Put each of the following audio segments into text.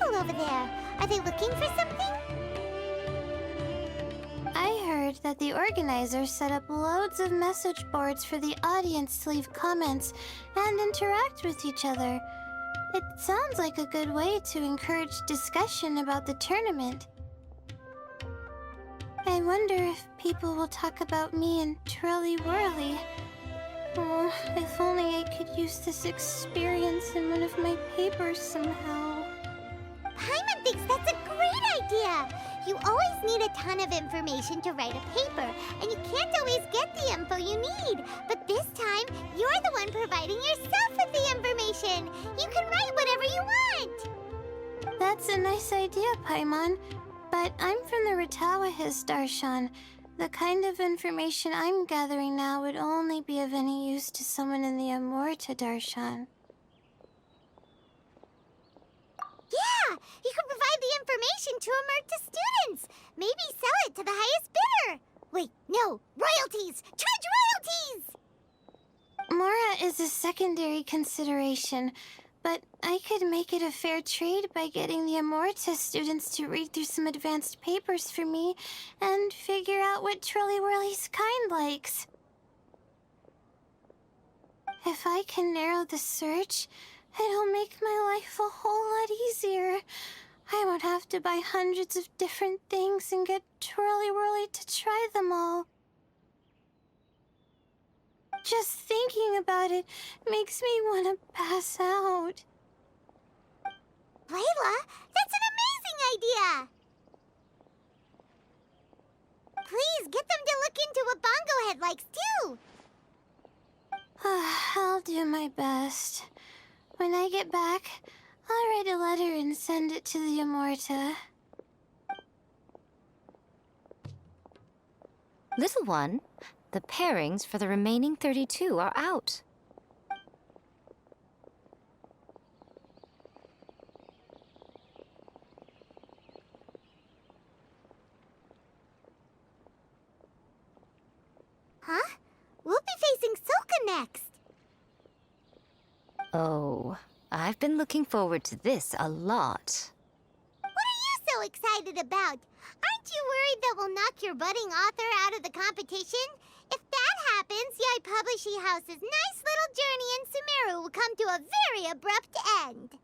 people over there? Are they looking for something? I heard that the organizers set up loads of message boards for the audience to leave comments and interact with each other. It sounds like a good way to encourage discussion about the tournament. I wonder if people will talk about me and Twirly Whirly. Oh, if only I could use this experience in one of my papers somehow. Paimon thinks that's a great idea! You always need a ton of information to write a paper, and you can't always get the info you need. But this time, you're the one providing yourself with the information. You can write whatever you want. That's a nice idea, Paimon. But I'm from the Ratawa-his, Darshan. The kind of information I'm gathering now would only be of any use to someone in the Amorta, Darshan. Yeah, you can provide the information to Amorta students. Maybe sell it to the highest bidder. Wait, no, royalties! Charge royalties! Mora is a secondary consideration, but I could make it a fair trade by getting the Amorta students to read through some advanced papers for me and figure out what Twirly Whirly's kind likes. If I can narrow the search, it'll make my life a whole lot easier. I won't have to buy hundreds of different things and get Twirly Whirly to try them all. Just thinking about it makes me want to pass out. Layla, that's an amazing idea! Please, get them to look into what Bongo Head likes, too! I'll do my best. When I get back, I'll write a letter and send it to the Amorta. Little one, the pairings for the remaining 32 are out. Huh? We'll be facing Soka next. Oh, I've been looking forward to this a lot. What are you so excited about? Aren't you worried that we'll knock your budding author out of the competition? If that happens, Yai Publishing House's nice little journey in Sumeru will come to a very abrupt end.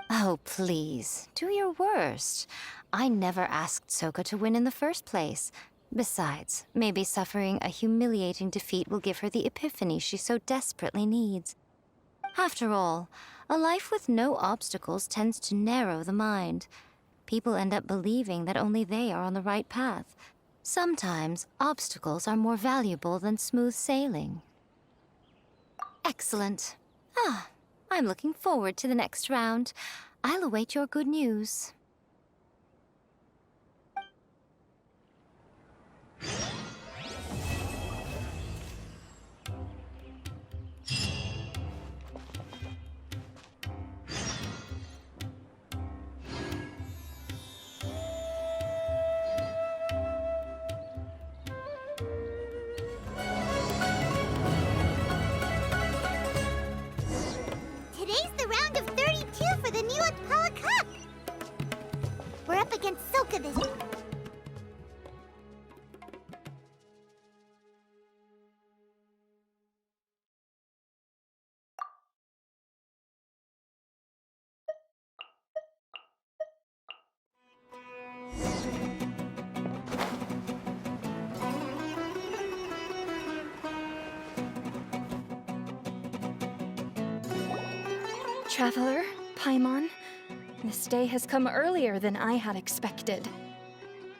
Oh, please, do your worst. I never asked Soka to win in the first place. Besides, maybe suffering a humiliating defeat will give her the epiphany she so desperately needs. After all, a life with no obstacles tends to narrow the mind. People end up believing that only they are on the right path. Sometimes, obstacles are more valuable than smooth sailing. Excellent. I'm looking forward to the next round. I'll await your good news. Today's the round of 32 for the Neelat Pala Cup. We're up against Soka this time. Traveler, Paimon, this day has come earlier than I had expected.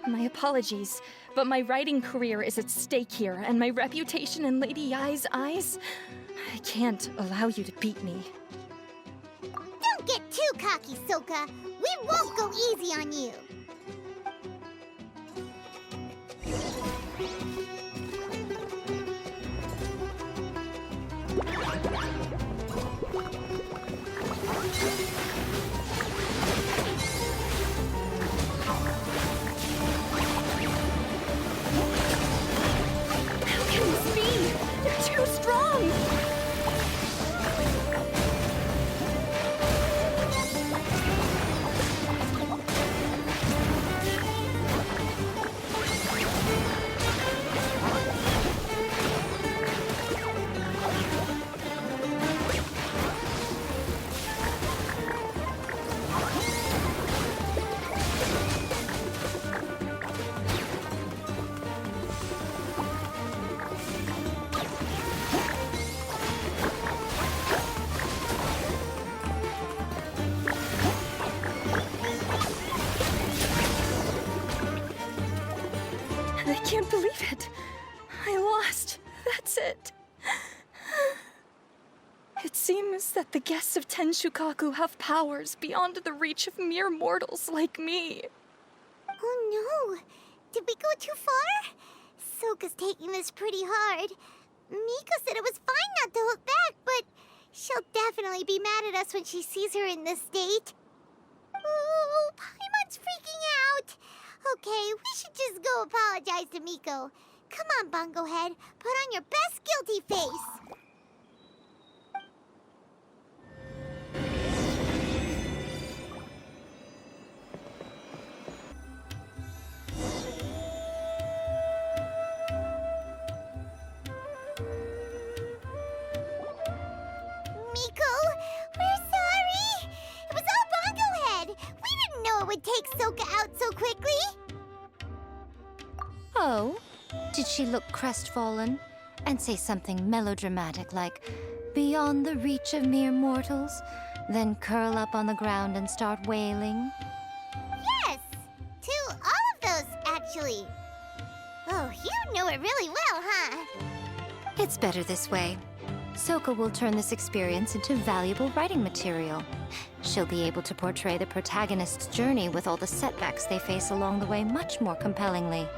My apologies, but my writing career is at stake here, and my reputation in Lady Yai's eyes, I can't allow you to beat me. Don't get too cocky, Soka. We won't go easy on you. How can this be? They're too strong! is it? It seems that the guests of Tenshukaku have powers beyond the reach of mere mortals like me. Oh no! Did we go too far? Soka's taking this pretty hard. Miko said it was fine not to look back, but she'll definitely be mad at us when she sees her in this state. Oh, Paimon's freaking out! Okay, we should just go apologize to Miko. Come on, Bongo Head. Put on your best guilty face. Miko, we're sorry. It was all Bongo Head. We didn't know it would take Soka out so quickly. Oh? Did she look crestfallen and say something melodramatic like, beyond the reach of mere mortals, then curl up on the ground and start wailing? Yes, to all of those, actually. Oh, you know it really well, huh? It's better this way. Soka will turn this experience into valuable writing material. She'll be able to portray the protagonist's journey with all the setbacks they face along the way much more compellingly.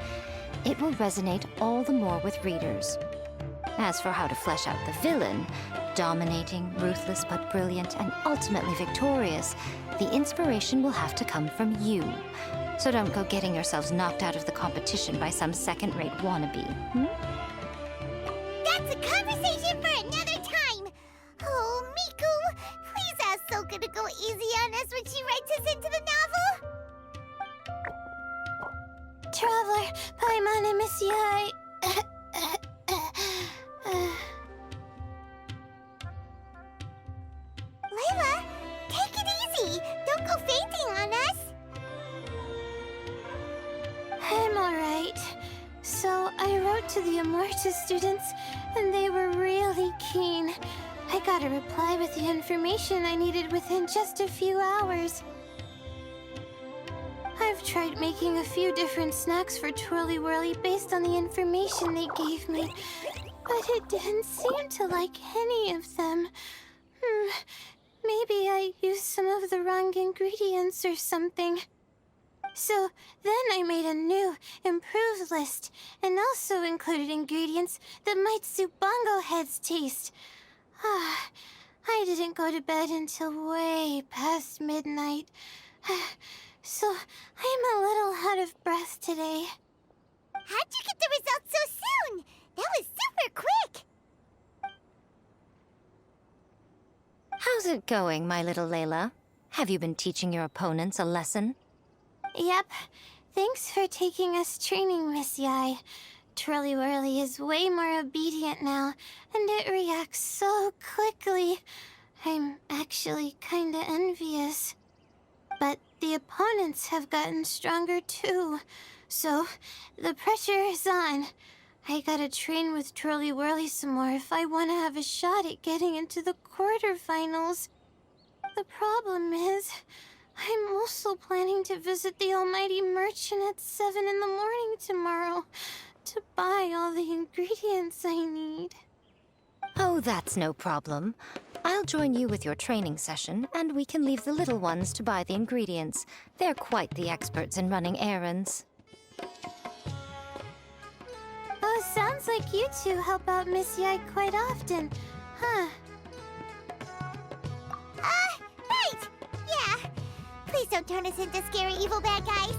It will resonate all the more with readers. As for how to flesh out the villain, dominating, ruthless but brilliant, and ultimately victorious, the inspiration will have to come from you. So don't go getting yourselves knocked out of the competition by some second-rate wannabe, That's a conversation for another time. Oh, Miku, please ask Soka to go easy on us when she writes us into the novel. Traveler, Paimon, and Miss Yai. Layla, take it easy. Don't go fainting on us. I'm alright. So I wrote to the Amorta students, and they were really keen. I got a reply with the information I needed within just a few hours. I've tried making a few different snacks for Twirly Whirly based on the information they gave me, but it didn't seem to like any of them. Maybe I used some of the wrong ingredients or something. So then I made a new, improved list, and also included ingredients that might suit Bongo Head's taste. I didn't go to bed until way past midnight. So I'm a little out of breath today. How'd you get the results so soon? That was super quick. How's it going, my little Layla? Have you been teaching your opponents a lesson? Yep. Thanks for taking us training, Miss Yai. Twirly Whirly is way more obedient now, and it reacts so quickly. I'm actually kinda envious. But the opponents have gotten stronger too, so the pressure is on. I gotta train with Twirly Whirly some more if I want to have a shot at getting into the quarterfinals. The problem is, I'm also planning to visit the Almighty Merchant at 7 in the morning tomorrow to buy all the ingredients I need. Oh, that's no problem. I'll join you with your training session, and we can leave the little ones to buy the ingredients. They're quite the experts in running errands. Oh, sounds like you two help out Miss Yai quite often, huh? Right. Yeah. Please don't turn us into scary evil bad guys.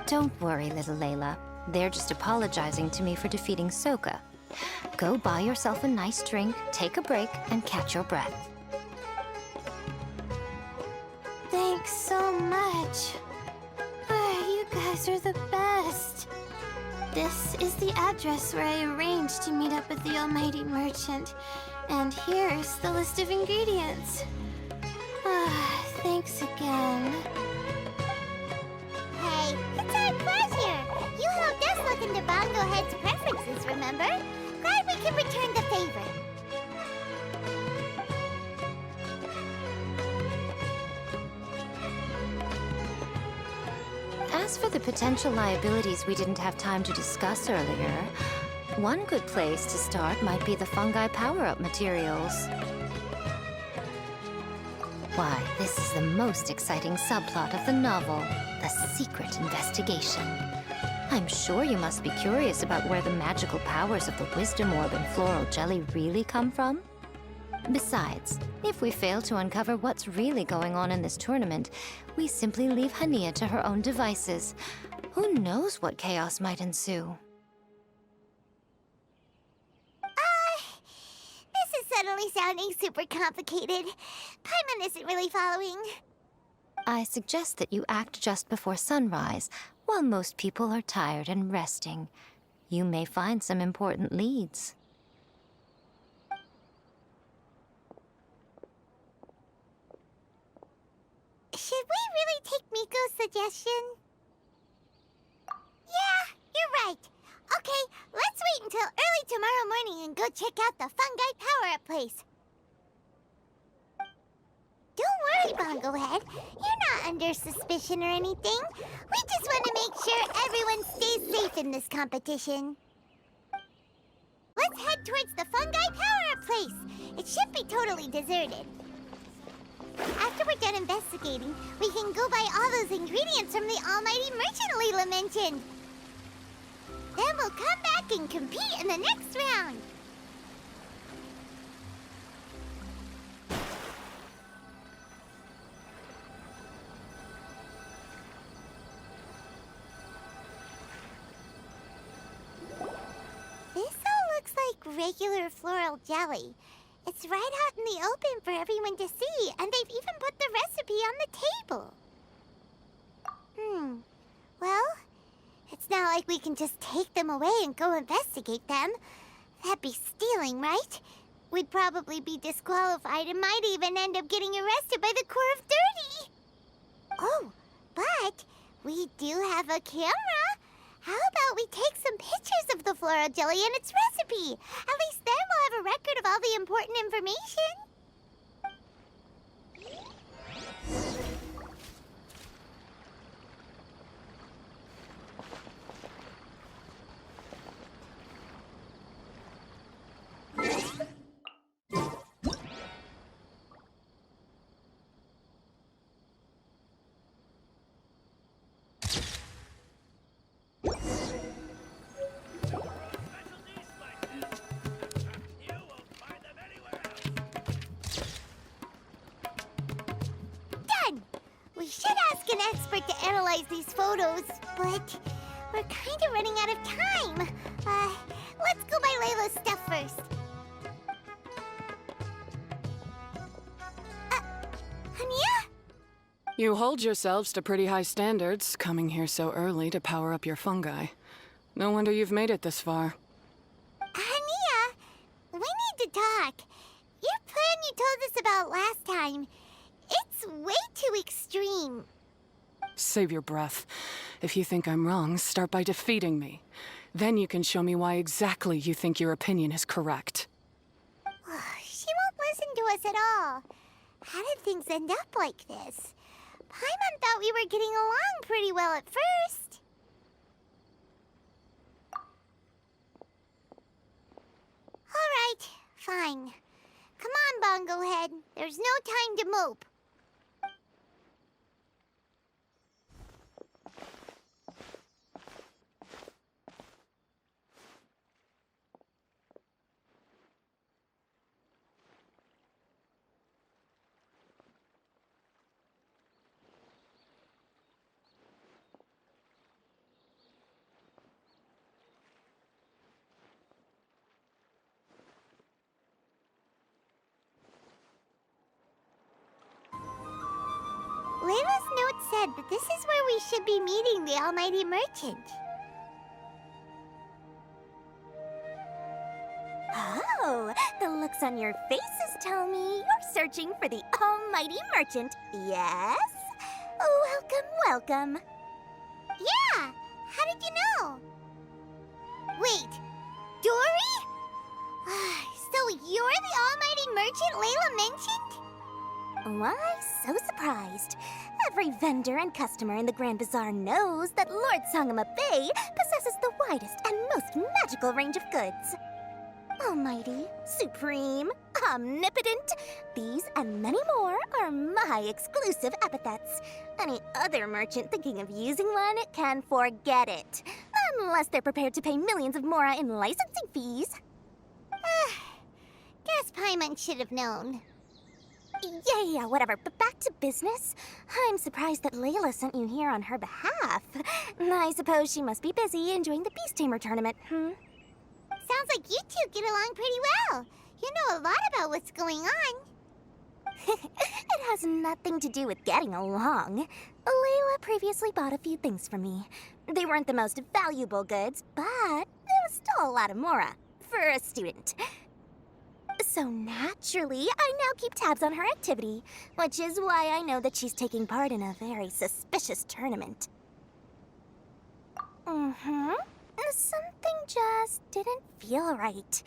Don't worry, little Layla. They're just apologizing to me for defeating Soka. Go buy yourself a nice drink, take a break, and catch your breath. Thanks so much. You guys are the best. This is the address where I arranged to meet up with the Almighty Merchant. And here's the list of ingredients. Thanks again. Hey, it's our pleasure. You helped us look into Bongo Head's preferences, remember? Glad we can return the favor. As for the potential liabilities we didn't have time to discuss earlier, One good place to start might be the fungi power-up materials. Why, this is the most exciting subplot of the novel, the secret investigation. I'm sure you must be curious about where the magical powers of the wisdom orb and floral jelly really come from. Besides, if we fail to uncover what's really going on in this tournament, we simply leave Hania to her own devices. Who knows what chaos might ensue? This is suddenly sounding super complicated. Paimon isn't really following. I suggest that you act just before sunrise, while most people are tired and resting. You may find some important leads. Should we really take Miko's suggestion? Yeah, you're right. Okay, let's wait until early tomorrow morning and go check out the fungi power-up place. Don't worry, Bongo Head. You're not under suspicion or anything. We just want to make sure everyone stays safe in this competition. Let's head towards the fungi power-up place. It should be totally deserted. After we're done investigating, we can go buy all those ingredients from the almighty merchant Leela mentioned. Then we'll come back and compete in the next round. This all looks like regular floral jelly. It's right out in the open for everyone to see, and they've even put the recipe on the table. Well, it's not like we can just take them away and go investigate them. That'd be stealing, right? We'd probably be disqualified and might even end up getting arrested by the Corps of 30. Oh, but we do have a camera. How about we take some pictures of the floral jelly and its recipe? At least then we'll have a record of all the important information. We should ask an expert to analyze these photos, but we're kind of running out of time. Let's go buy Layla's stuff first. Hania? You hold yourselves to pretty high standards, coming here so early to power up your fungi. No wonder you've made it this far. Hania, we need to talk. Your plan you told us about last time, it's way too extreme. Save your breath. If you think I'm wrong, start by defeating me. Then you can show me why exactly you think your opinion is correct. She won't listen to us at all. How did things end up like this? Paimon thought we were getting along pretty well at first. All right, fine. Come on, Bongo Head. There's no time to mope. Layla's note said that this is where we should be meeting the almighty merchant. Oh, the looks on your faces tell me you're searching for the almighty merchant, yes? Welcome, welcome. Yeah, how did you know? Wait, Dory? So you're the almighty merchant Layla mentioned? Why so surprised? Every vendor and customer in the Grand Bazaar knows that Lord Sangama Bay possesses the widest and most magical range of goods. Almighty, supreme, omnipotent, these and many more are my exclusive epithets. Any other merchant thinking of using one can forget it. Unless they're prepared to pay millions of mora in licensing fees. Guess Paimon should have known. Yeah, whatever. But back to business. I'm surprised that Layla sent you here on her behalf. I suppose she must be busy enjoying the Beast Tamer tournament, Sounds like you two get along pretty well. You know a lot about what's going on. It has nothing to do with getting along. Layla previously bought a few things from me. They weren't the most valuable goods, but there was still a lot of mora for a student. So naturally, I now keep tabs on her activity, which is why I know that she's taking part in a very suspicious tournament. Something just didn't feel right.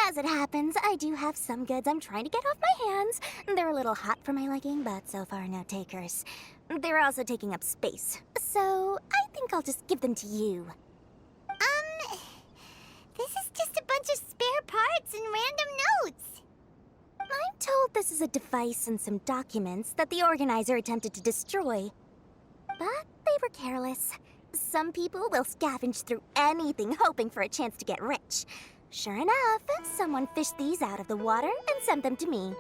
As it happens, I do have some goods I'm trying to get off my hands. They're a little hot for my liking, but so far no takers. They're also taking up space, so I think I'll just give them to you. This is just a bunch of spare parts and random notes. I'm told this is a device and some documents that the organizer attempted to destroy. But they were careless. Some people will scavenge through anything hoping for a chance to get rich. Sure enough, someone fished these out of the water and sent them to me.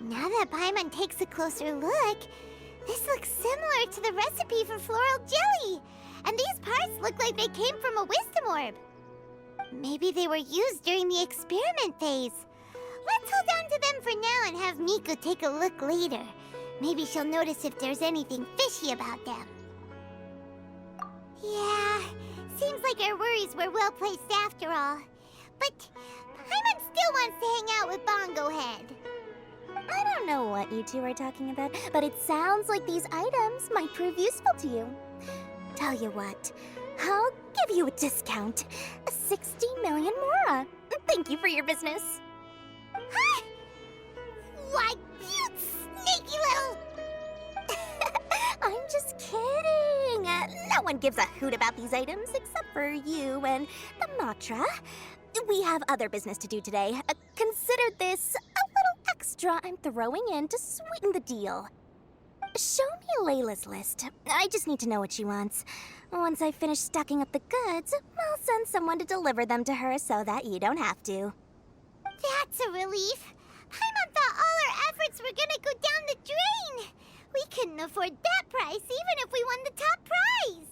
Now that Paimon takes a closer look, this looks similar to the recipe for floral jelly. And these parts look like they came from a wisdom orb. Maybe they were used during the experiment phase. Let's hold on to them for now and have Miku take a look later. Maybe she'll notice if there's anything fishy about them. Yeah, seems like our worries were well placed after all. But Paimon still wants to hang out with Bongo Head. I don't know what you two are talking about, but it sounds like these items might prove useful to you. Tell you what, I'll give you a discount. 60 million mora. Thank you for your business. Huh? Why, you sneaky little... I'm just kidding. No one gives a hoot about these items except for you and the Matra. We have other business to do today. Consider this a little extra I'm throwing in to sweeten the deal. Show me Layla's list. I just need to know what she wants. Once I finish stocking up the goods, I'll send someone to deliver them to her so that you don't have to. That's a relief. Paimon thought all our efforts were gonna go down the drain. We couldn't afford that price even if we won the top prize.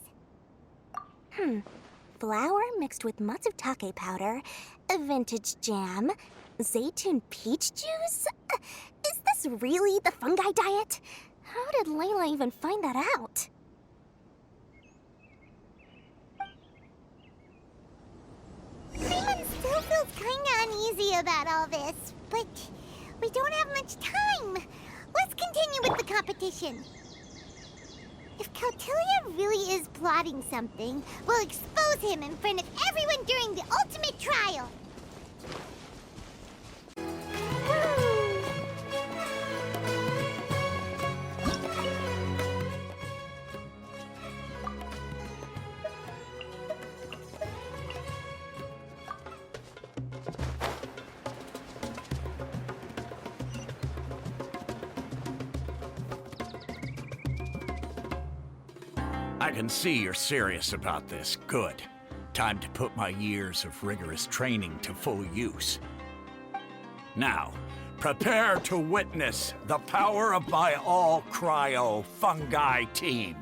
Flour mixed with matsutake powder, a vintage jam, zaytun peach juice? Is this really the fungi diet? How did Layla even find that out? Paimon still feels kinda uneasy about all this, but we don't have much time. Let's continue with the competition. If Kautilya really is plotting something, we'll expose him in front of everyone during the ultimate trial. I can see you're serious about this. Good. Time to put my years of rigorous training to full use. Now, prepare to witness the power of my all-cryo fungi team.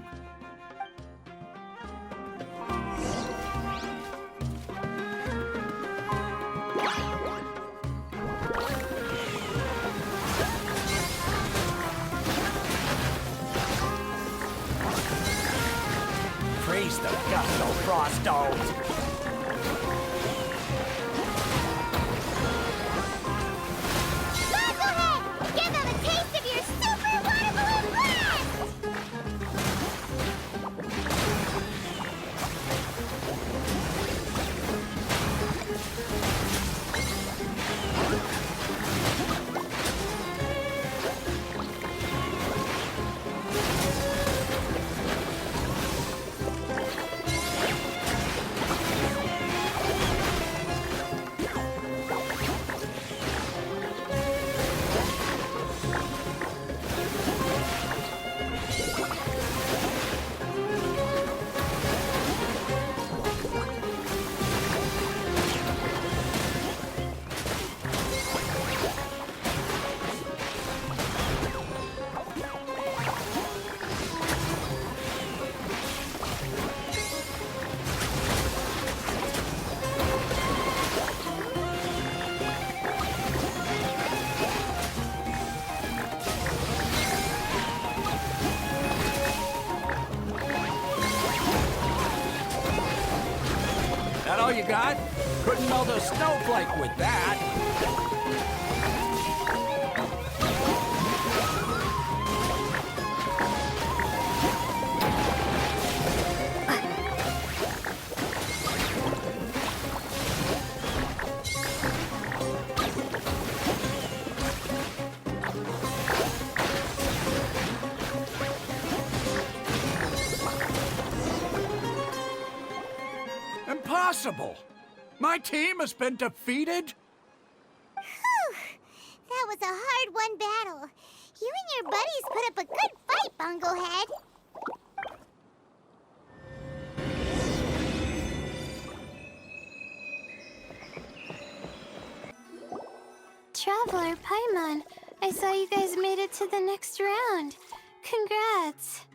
Freeze the gusto, Frostos! Go ahead! Give them a taste of your super water balloon blast! got? Couldn't melt a snowflake with that. Impossible! My team has been defeated? Whew! That was a hard-won battle. You and your buddies put up a good fight, Bunglehead. Traveler, Paimon, I saw you guys made it to the next round. Congrats.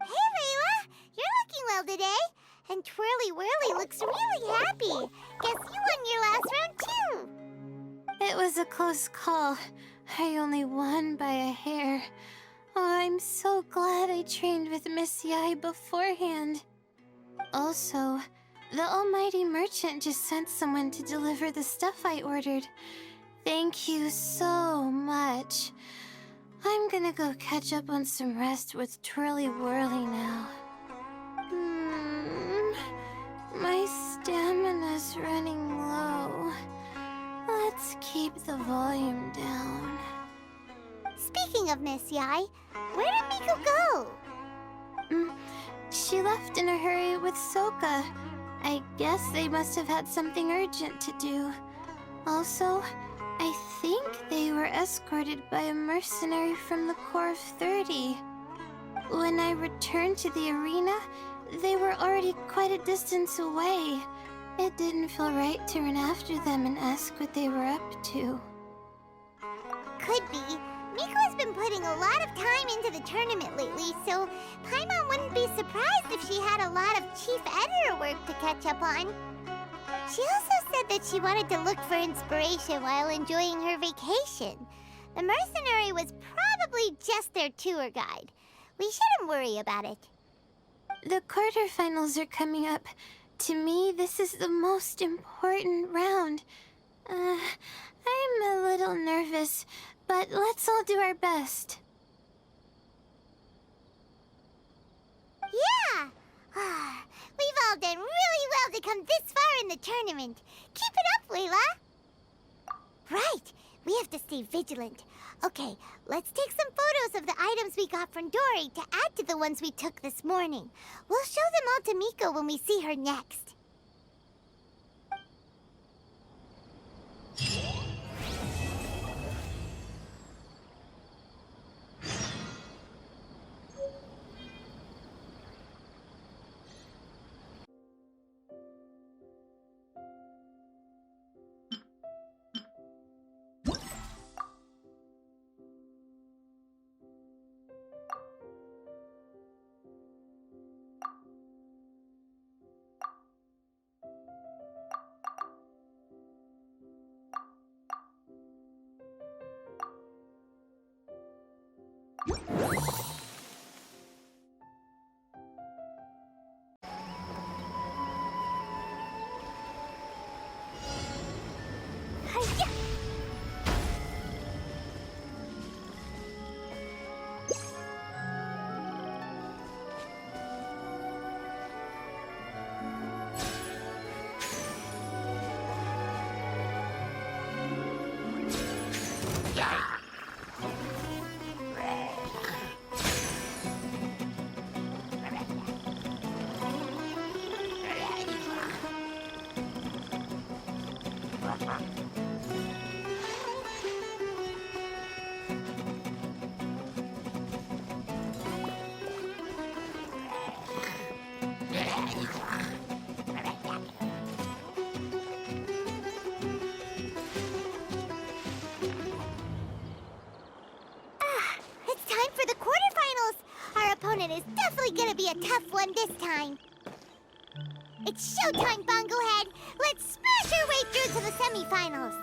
Hey, Layla! You're looking well today. And Twirly Whirly looks really happy. Guess you won your last round, too. It was a close call. I only won by a hair. Oh, I'm so glad I trained with Miss Yai beforehand. Also, the almighty merchant just sent someone to deliver the stuff I ordered. Thank you so much. I'm gonna go catch up on some rest with Twirly Whirly now. My stamina's running low. Let's keep the volume down. Speaking of Miss Yai, where did Miko go? She left in a hurry with Soka. I guess they must have had something urgent to do. Also, I think they were escorted by a mercenary from the Corps of 30. When I returned to the arena, they were already quite a distance away. It didn't feel right to run after them and ask what they were up to. Could be. Miko has been putting a lot of time into the tournament lately, so Paimon wouldn't be surprised if she had a lot of chief editor work to catch up on. She also said that she wanted to look for inspiration while enjoying her vacation. The mercenary was probably just their tour guide. We shouldn't worry about it. The quarterfinals are coming up. To me, this is the most important round. I'm a little nervous, but let's all do our best. Yeah! We've all done really well to come this far in the tournament. Keep it up, Layla! Right! We have to stay vigilant. Okay, let's take some photos of the items we got from Dory to add to the ones we took this morning. We'll show them all to Miko when we see her next. Is definitely gonna be a tough one this time. It's showtime, Bunglehead! Let's smash our way through to the semifinals!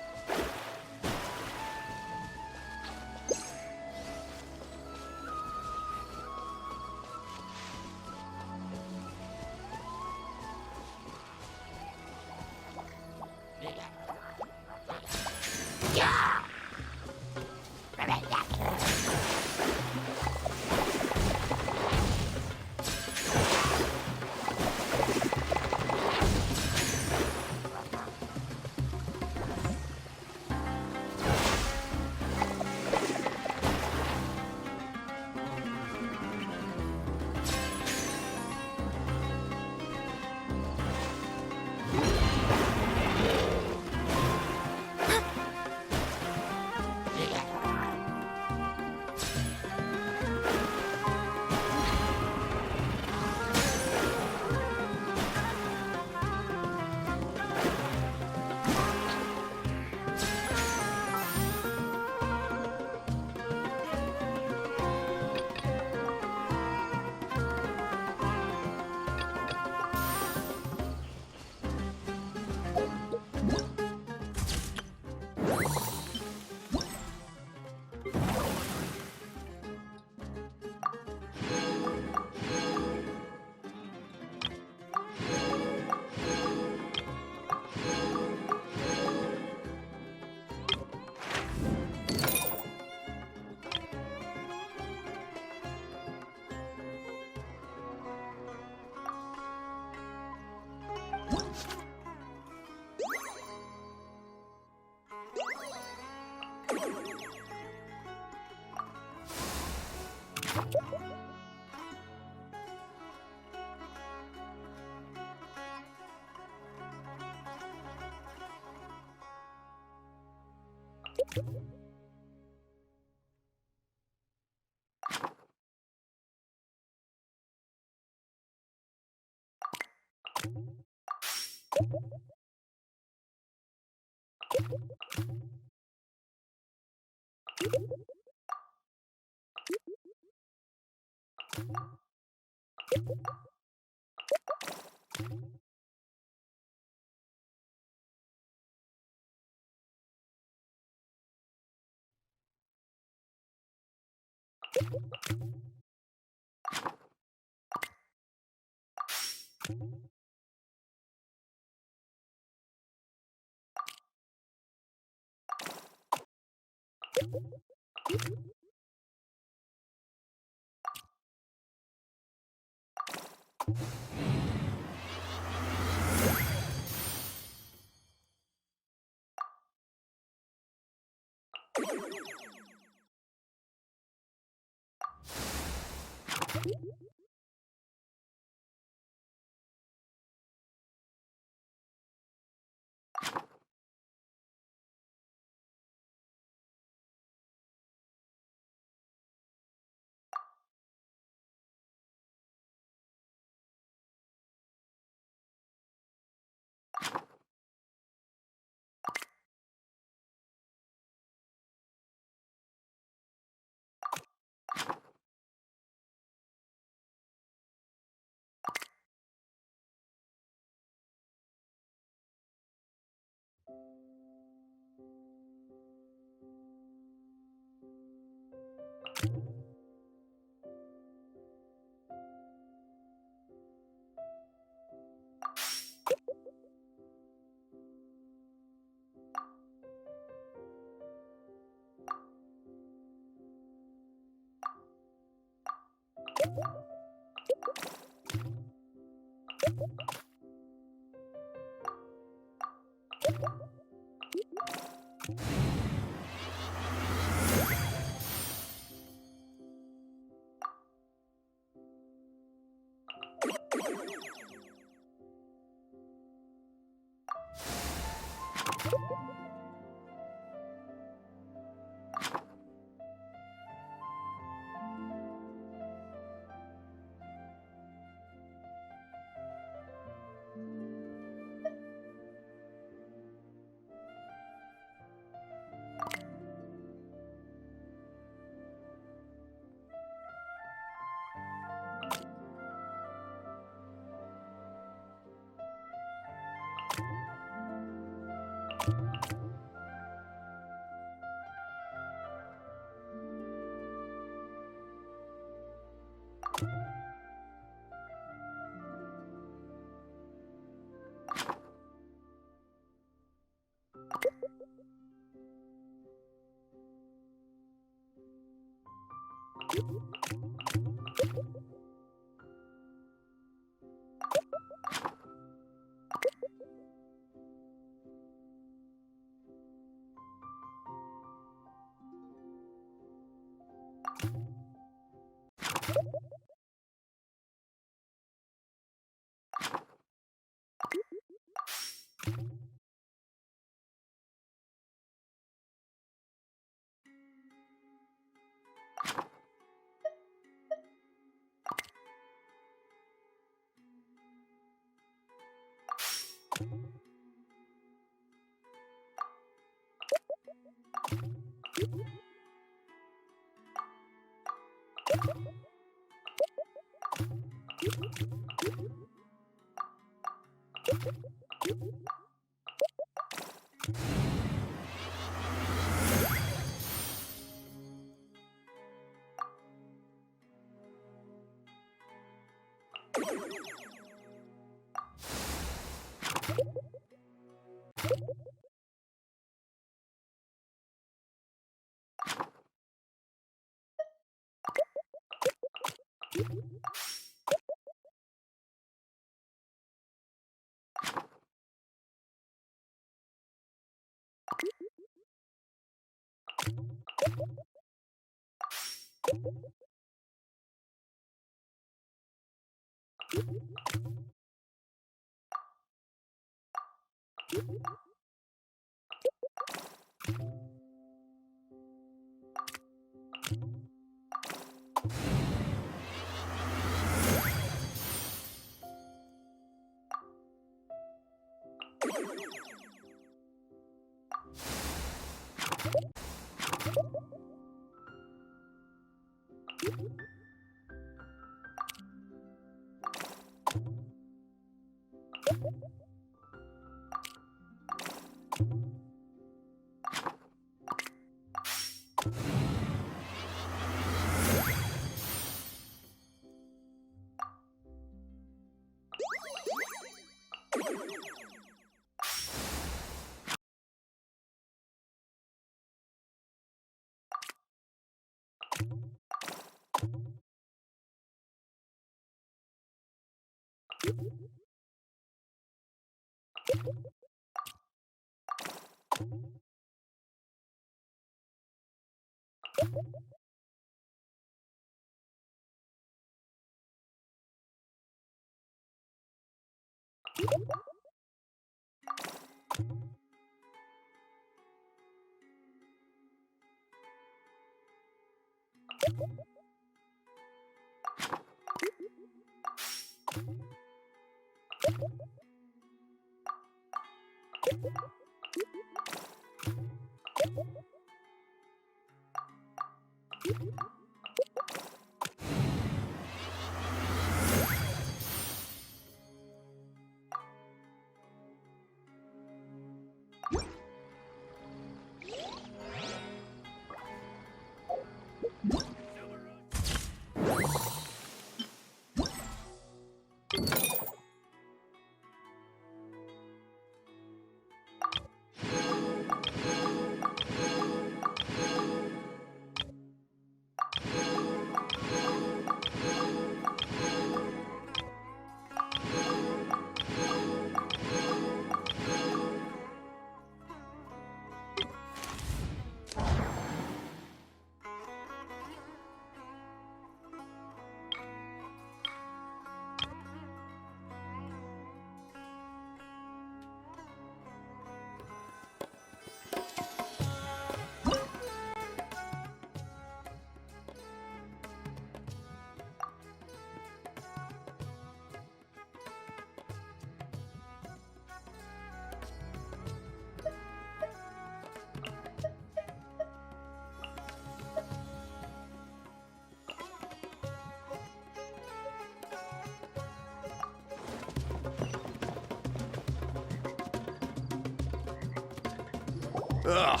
Ugh,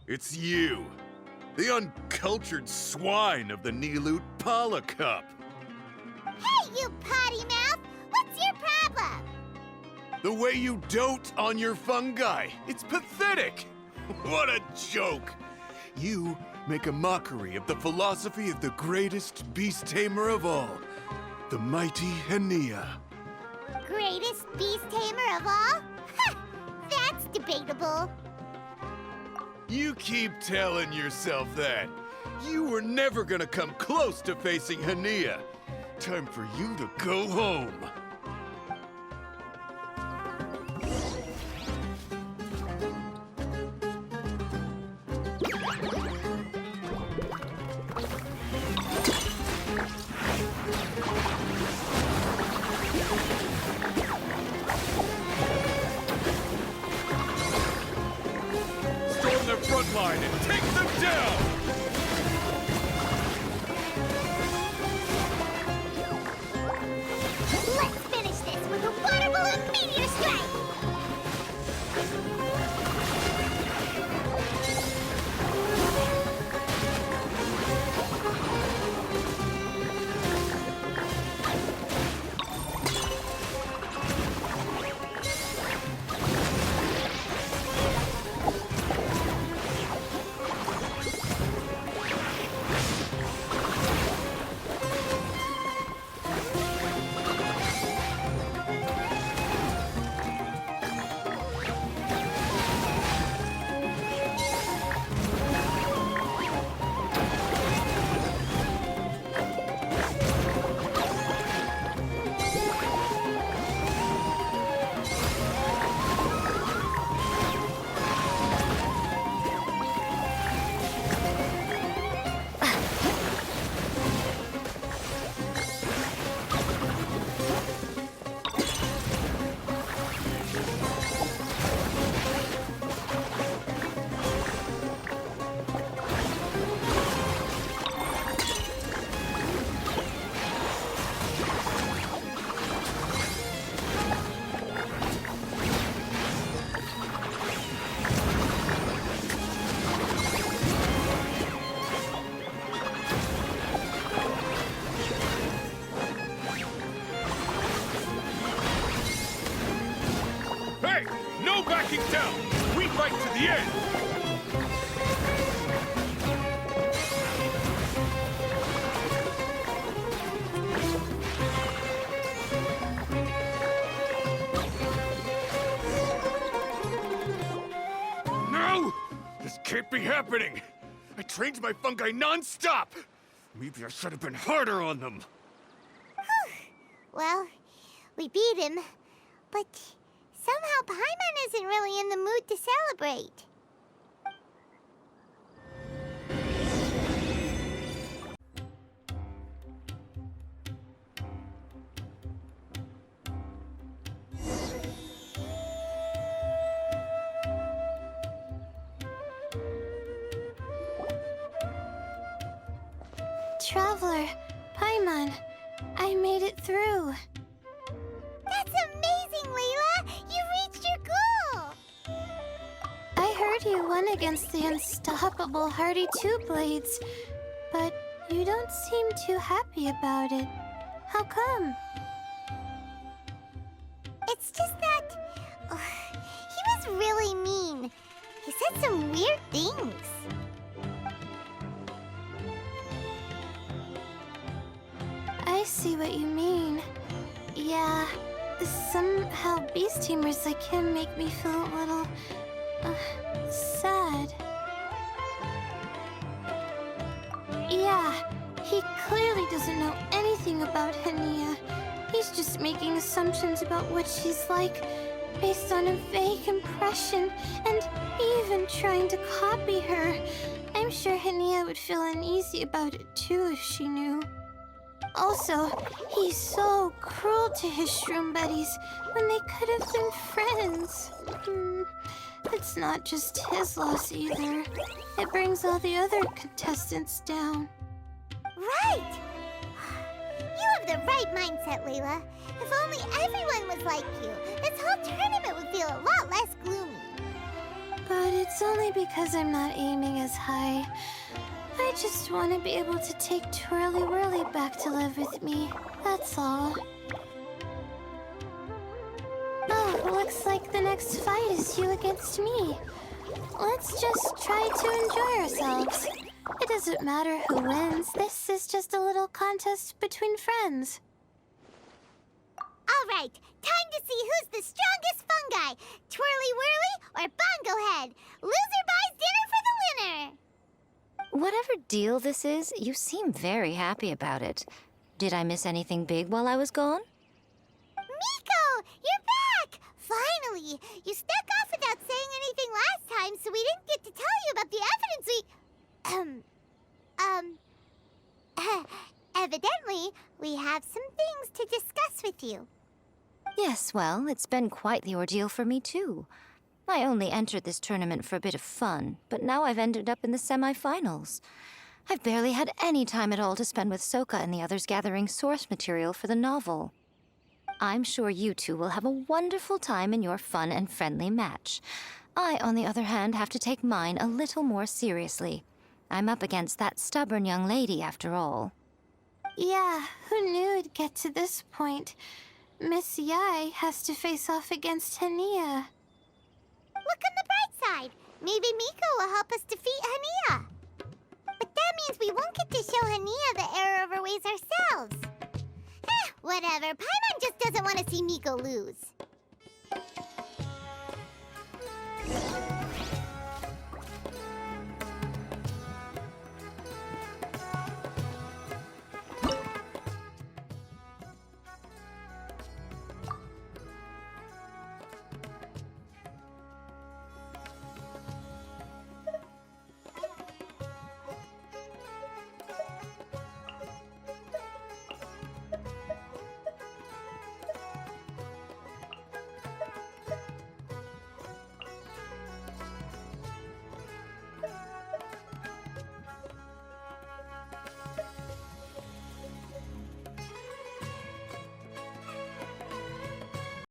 it's you. The uncultured swine of the Niloot Pala Cup. Hey, you potty mouth! What's your problem? The way you dote on your fungi. It's pathetic. What a joke. You make a mockery of the philosophy of the greatest beast tamer of all, the mighty Hania. Greatest beast tamer of all? Ha! That's debatable. You keep telling yourself that. You were never gonna come close to facing Hania. Time for you to go home. Storm the front line and take them down! fight to the end! No! This can't be happening! I trained my fungi non-stop! Maybe I should have been harder on them! Well, we beat him, but somehow Paimon isn't really in the mood to celebrate. Traveler, Paimon, I made it through. That's amazing, Layla! You reached your goal! I heard you won against the unstoppable Hardy Two-Blades, but you don't seem too happy about it. How come? It's just that... he was really mean. He said some weird things. I see what you mean. Yeah, somehow beast teamers like him make me feel a little... sad. Yeah, he clearly doesn't know anything about Hania. He's just making assumptions about what she's like, based on a vague impression, and even trying to copy her. I'm sure Hania would feel uneasy about it too if she knew. Also, he's so cruel to his shroom buddies when they could have been friends. It's not just his loss either. It brings all the other contestants down. Right! You have the right mindset, Layla. If only everyone was like you, this whole tournament would feel a lot less gloomy. But it's only because I'm not aiming as high. I just want to be able to take Twirly Whirly back to live with me. That's all. Oh, looks like the next fight is you against me. Let's just try to enjoy ourselves. It doesn't matter who wins. This is just a little contest between friends. All right, time to see who's the strongest fungi. Twirly Whirly or Bongo Head. Loser buys dinner for the winner. Whatever deal this is, you seem very happy about it. Did I miss anything big while I was gone? Miko, you're back! Finally! You snuck off without saying anything last time, so we didn't get to tell you about the evidence evidently, we have some things to discuss with you. Yes, well, it's been quite the ordeal for me, too. I only entered this tournament for a bit of fun, but now I've ended up in the semi-finals. I've barely had any time at all to spend with Soka and the others gathering source material for the novel. I'm sure you two will have a wonderful time in your fun and friendly match. I, on the other hand, have to take mine a little more seriously. I'm up against that stubborn young lady, after all. Yeah, who knew it'd get to this point? Miss Yai has to face off against Hania. Look on the bright side. Maybe Miko will help us defeat Hania. But that means we won't get to show Hania the error of our ways ourselves. Whatever. Paimon just doesn't want to see Miko lose.